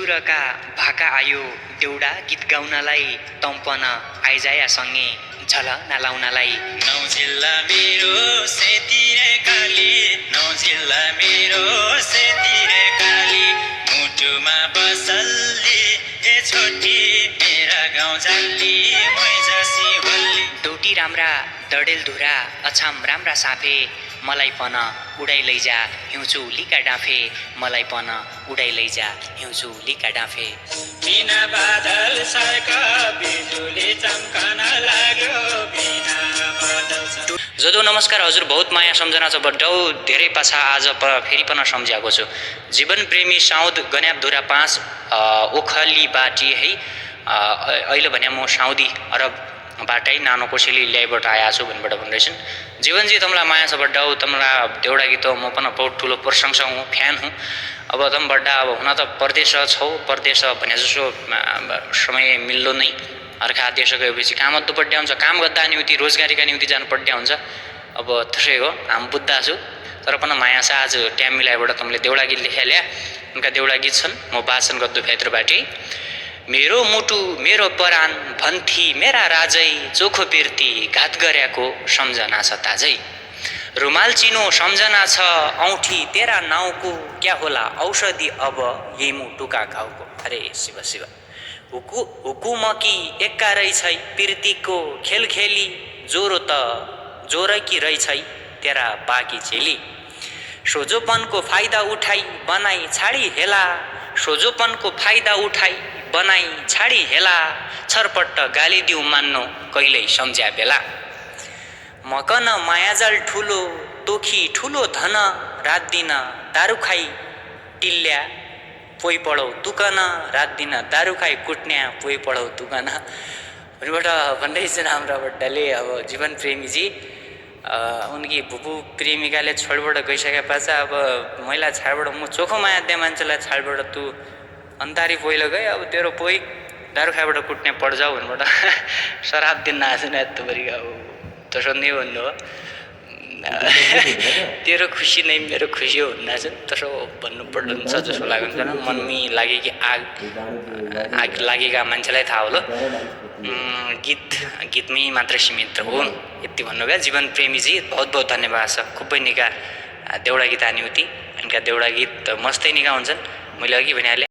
सुरका भाका आयो देउडा गीत गाउनलाई तम्पन आइजाया सँगै झल नलाउनलाई। नौ जिल्ला मेरो सेतिरे काली, नौ जिल्ला मेरो सेतिरे काली, मुटुमा बसल्ली ए छोटी मेरा गाउँ जाल्ली मैजासी होल्ली। डोटी राम्रा डडेल धुरा अछाम राम्रा साफे मलाई पन उडाइ लैजा हिउँछु लिका डाँफे मलाई पन उडाइ लैजा हिउँछु लिका डाँफे। बिना बादल सरका बिजुली चम्कन लाग्यो बिना बादल। जदो नमस्कार हजुर, बहुत माया सम्झना छ बड्डौ धेरै पाछा आज फेरि पनि सम्झिएको छु। जीवन प्रेमी साउद गन्याबधुरा 5 ओखली बाटी है। अहिले भने म साउदी अरबबाटै नानो कोसेली ल्याइबाट आएको छु भन्बाट भन्दैछन्। जीवनजी तमलाई माया छ बड्डौ, तमला देउडा गीत म पनि बहुत ठुलो प्रशंसा हुँ, फ्यान हुँ। अब तम बड्डा अब हुन त परदेश छौ, परदेश भने जसो समय मिल्दो नै। अर्का देश गएपछि काम अद्दो पड्या हुन्छ, काम गर्दा निम्ति रोजगारीका निम्ति जानु पड्या हुन्छ। अब त्यसै हो, हाम बुद्धा छु तर पनि माया छ। आज टाइम मिलाएबाट तमले देउडा गीत लेख्या ल्या, उनका देउडा गीत छन्, म वाचन गर्दु भित्रबाटै। मेरो मुटु मेरो परान भन्थी मेरा राजै, चोखो बिर्ती घात गर्याको सम्झना छ ताजै। रुमाल चिनो सम्झना छ औँठी तेरा नाउँको, क्या होला औषधि अब यही मुटुका घाउको। अरे शिव शिव। हुकुमकी एक्का रहेछ पिर्तीको खेल खेली, जोरो त जोरकी रहेछ तेरा बाकी चेली। सोझोपनको फाइदा उठाई बनाई छाडी हेला, सोझोपनको फाइदा उठाई बनाई छाडी हेला, छरपट्ट गाली दिउ मान्नु कहिल्यै सम्झ्या बेला। मकन मायाजाल ठुलो तोखी ठुलो धन, रात दिन दारु खाई टिल्या पोइ पढौ तुकन, रात दिन दारु खाई कुट्न्या पोइ पढौ तुकन भन्नेबाट भन्दैछन् हाम्रा बड्डाले। अब जीवन प्रेमीजी उनकी भुपू प्रेमिकाले छोडबाट गइसके पाछा अब मैला छाडबाट म चोखो माया दिए मान्छेलाई छाडबाट तु अन्तारी पहिलो गए, अब तेरो पोइ दारु खाइबाट कुट्ने पड जाऊ भन्बाट शराब दिन आएछन् यस्तो परिका हो। त्यसो नै भन्नु हो, तेरो खुसी नै मेरो खुसी हो भन्दा चाहिँ त्यसो भन्नु पर्नुहुन्छ जस्तो लाग्छ। मनमी लागेकी आग लागेका मान्छेलाई थाहा होला, गीतमै मात्र सीमित हो यति भन्नुभयो। जीवन प्रेमीजी बहुत बहुत धन्यवाद छ। खुबै निका देउडा गीत आनिउति, उनका देउडा गीत मस्तै निका हुन्छन्। मैले अघि भनिहालेँ।